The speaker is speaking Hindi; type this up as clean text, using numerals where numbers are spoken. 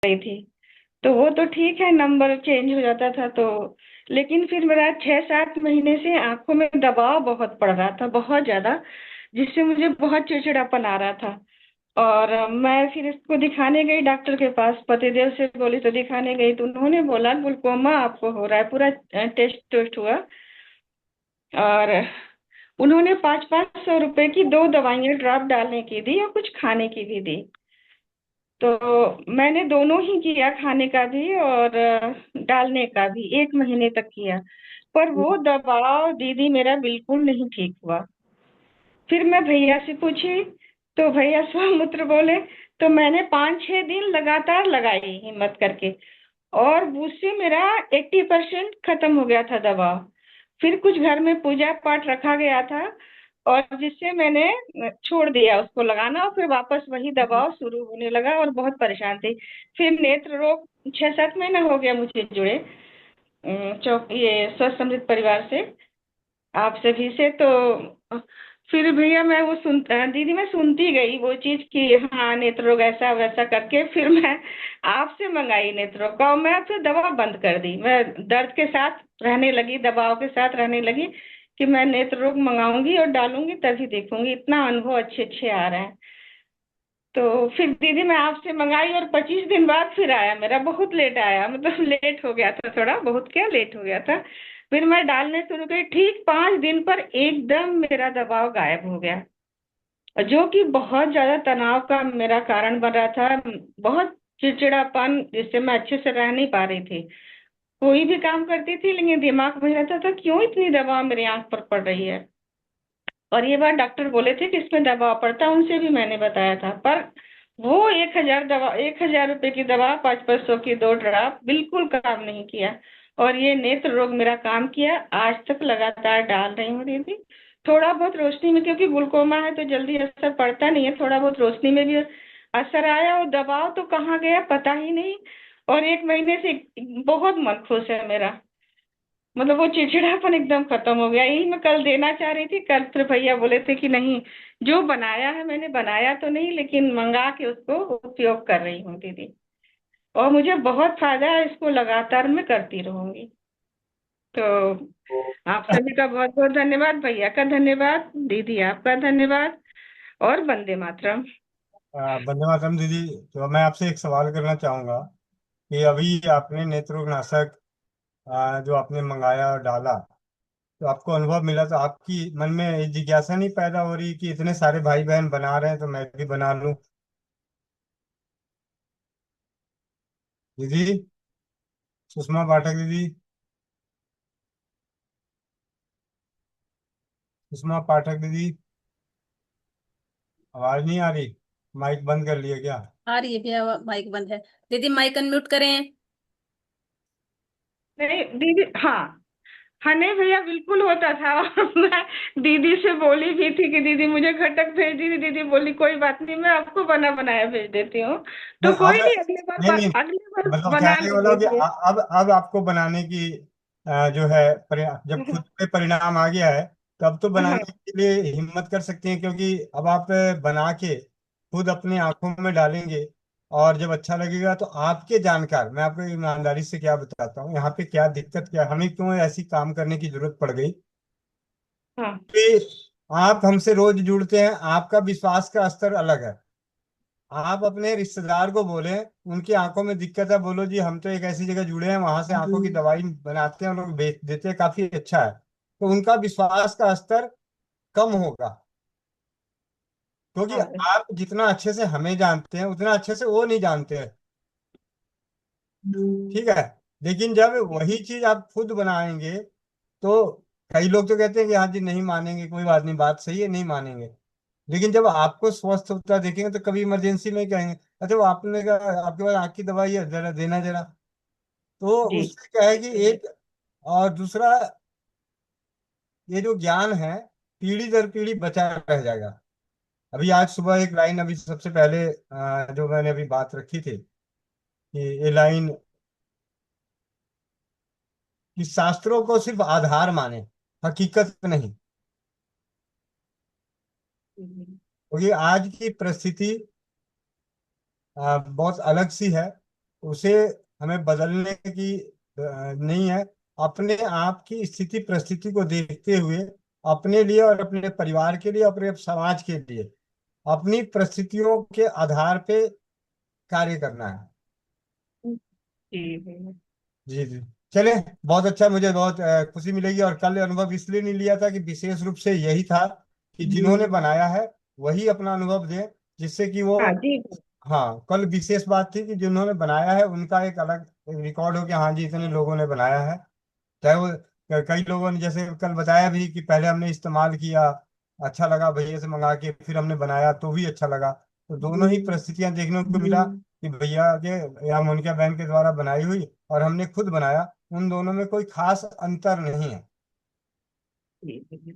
रही थी। तो वो तो ठीक है, नंबर चेंज हो जाता था तो। लेकिन फिर मेरा 6-7 महीने से आंखों में दबाव बहुत पड़ रहा था, बहुत ज्यादा, जिससे मुझे बहुत चिड़चिड़ापन आ रहा था। और मैं फिर इसको दिखाने गई डॉक्टर के पास, पतिदेव से बोली तो दिखाने गई तो उन्होंने बोला ग्लूकोमा आपको हो रहा है, पूरा टेस्ट टेस्ट हुआ। और उन्होंने 500-500 रुपए की 2 दवाइयां ड्रॉप डालने की दी और कुछ खाने की भी दी। तो मैंने दोनों ही किया, खाने का भी और डालने का भी, 1 महीने तक किया। पर वो दबाव दीदी मेरा बिल्कुल नहीं ठीक हुआ। फिर मैं भैया से पूछी तो भैया स्वमूत्र बोले। तो मैंने 5-6 दिन लगातार लगाई हिम्मत करके, और उससे मेरा 80% खत्म हो गया था दबाव। फिर कुछ घर में पूजा पाठ रखा गया था, और जिससे मैंने छोड़ दिया उसको लगाना, और फिर वापस वही दबाव शुरू होने लगा और बहुत परेशान थी। फिर नेत्र रोग 6-7 महीना हो गया मुझे जुड़े, चौक ये स्वस्थ समृद्ध परिवार से, आप सभी से। तो फिर भैया मैं वो दीदी मैं सुनती गई वो चीज कि हाँ नेत्र रोग ऐसा वैसा करके, फिर मैं आपसे मंगाई नेत्र रोग का, और मैं फिर दवा बंद कर दी। मैं दर्द के साथ रहने लगी, दबाव के साथ रहने लगी, कि मैं नेत्र रोग मंगाऊंगी और डालूंगी तभी देखूंगी, इतना अनुभव अच्छे अच्छे आ रहे हैं। तो फिर दीदी मैं आपसे मंगाई, और 25 दिन बाद फिर आया, मेरा बहुत लेट आया, मतलब लेट हो गया था थोड़ा, बहुत क्या लेट हो गया था। फिर मैं डालने शुरू की, ठीक 5 दिन पर एकदम मेरा दबाव गायब हो गया। और जो कि बहुत ज्यादा तनाव का मेरा कारण बन रहा था, बहुत चिड़चिड़ापन, जिससे मैं अच्छे से रह नहीं पा रही थी। कोई भी काम करती थी लेकिन दिमाग में रहता था क्यों इतनी दबाव मेरी आंख पर पड़ रही है। और ये बात डॉक्टर बोले थे कि इसमें दबाव पड़ता है, उनसे भी मैंने बताया था। पर वो 1,000 रुपए की दवा, 500-500 की 2 ड्राप, बिल्कुल काम नहीं किया। और ये नेत्र रोग मेरा काम किया, आज तक लगातार डाल रही हूँ दीदी। थोड़ा बहुत रोशनी में, क्योंकि ग्लूकोमा है तो जल्दी असर पड़ता नहीं है, थोड़ा बहुत रोशनी में भी असर आया, और दबाव तो कहाँ गया पता ही नहीं। और 1 महीने से बहुत मन खुश है मेरा, मतलब वो चिड़चिड़ापन एकदम खत्म हो गया। यही मैं कल देना चाह रही थी, कल फिर भैया बोले थे कि नहीं, जो बनाया है मैंने, बनाया तो नहीं लेकिन मंगा के उसको उपयोग कर रही हूँ दीदी, और मुझे बहुत फायदा है, इसको लगातार मैं करती रहूंगी। तो आप सभी का बहुत बहुत धन्यवाद, भैया का धन्यवाद, दीदी आपका धन्यवाद, और वंदे मातरम। वंदे मातरम दीदी। तो मैं आपसे एक सवाल करना चाहूंगा कि अभी आपने नेत्ररोगनाशक जो आपने मंगाया और डाला, तो आपको अनुभव मिला, तो आपकी मन में ये जिज्ञासा नहीं पैदा हो रही कि इतने सारे भाई बहन बना रहे हैं तो मैं भी बना लूं? दीदी, सुषमा पाठक दीदी, सुषमा पाठक दीदी, आवाज नहीं आ रही? माइक बंद कर लिया क्या? आ रही है भैया, माइक बंद है। दीदी माइक अनम्यूट करें। नहीं दीदी, हाँ, हाँ नहीं भैया, बिल्कुल होता था। और मैं दीदी से बोली भी थी कि दीदी मुझे घटक भेज दी थी, दीदी बोली कोई बात नहीं, मैं आपको बना बनाया भेज देती हूँ। तो नहीं अब, कोई नहीं, अगली बार नहीं नहीं, अगली बार मतलब बना कहने का ले मतलब कि देखिए। अब आपको बनाने की जो है जब खुद पे परिणाम आ गया है, तो अब तो हाँ, बनाने के लिए हिम्मत कर सकती हैं, क्योंकि अब आप बना के खुद अपनी आंखों में डालेंगे। और जब अच्छा लगेगा तो आपके जानकार, मैं आपको ईमानदारी से क्या बताता हूँ यहाँ पे क्या दिक्कत, क्या हमें क्यों ऐसी काम करने की जरूरत पड़ गई हाँ, कि आप हमसे रोज जुड़ते हैं, आपका विश्वास का स्तर अलग है। आप अपने रिश्तेदार को बोले, उनकी आंखों में दिक्कत है, बोलो जी हम तो एक ऐसी जगह जुड़े हैं, वहां से आंखों की दवाई बनाते हैं, लोग बेच देते हैं, काफी अच्छा है, तो उनका विश्वास का स्तर कम होगा। क्योंकि हाँ, आप जितना अच्छे से हमें जानते हैं उतना अच्छे से वो नहीं जानते हैं। ठीक है। लेकिन जब वही चीज आप खुद बनाएंगे, तो कई लोग तो कहते हैं कि हाँ जी नहीं मानेंगे, कोई बात नहीं, बात सही है, नहीं मानेंगे। लेकिन जब आपको स्वस्थ होता देखेंगे तो कभी इमरजेंसी में कहेंगे अच्छा वो आपने कहा आपके पास आँख की दवाई है, जरा देना जरा। तो जी, उससे क्या है कि एक, और दूसरा, ये जो ज्ञान है पीढ़ी दर पीढ़ी बचा रह जाएगा। अभी आज सुबह एक लाइन, अभी सबसे पहले जो मैंने अभी बात रखी थी कि ये लाइन, कि शास्त्रों को सिर्फ आधार माने, हकीकत नहीं। क्योंकि आज की परिस्थिति बहुत अलग सी है। उसे हमें बदलने की नहीं है। अपने आप की स्थिति परिस्थिति को देखते हुए अपने लिए और अपने परिवार के लिए, अपने समाज के लिए अपनी परिस्थितियों के आधार पे कार्य करना है। जी भैया। जी जी। चले, बहुत अच्छा, मुझे बहुत खुशी मिलेगी। और कल अनुभव इसलिए नहीं लिया था कि विशेष रूप से यही था कि जिन्होंने बनाया है वही अपना अनुभव दें, जिससे कि वो, हाँ जी। हाँ, कल विशेष बात थी कि जिन्होंने बनाया है उनका एक अलग रिकॉर्ड हो कि हाँ जी इतने लोगों ने बनाया है। चाहे वो कई लोगों ने जैसे कल बताया भी कि पहले हमने इस्तेमाल किया, अच्छा लगा, भैया से मंगा के फिर हमने बनाया तो भी अच्छा लगा। तो दोनों ही परिस्थितियां देखने को मिला कि भैया के या मोनिका बहन के द्वारा बनाई हुई और हमने खुद बनाया, उन दोनों में कोई खास अंतर नहीं है। जी भैया।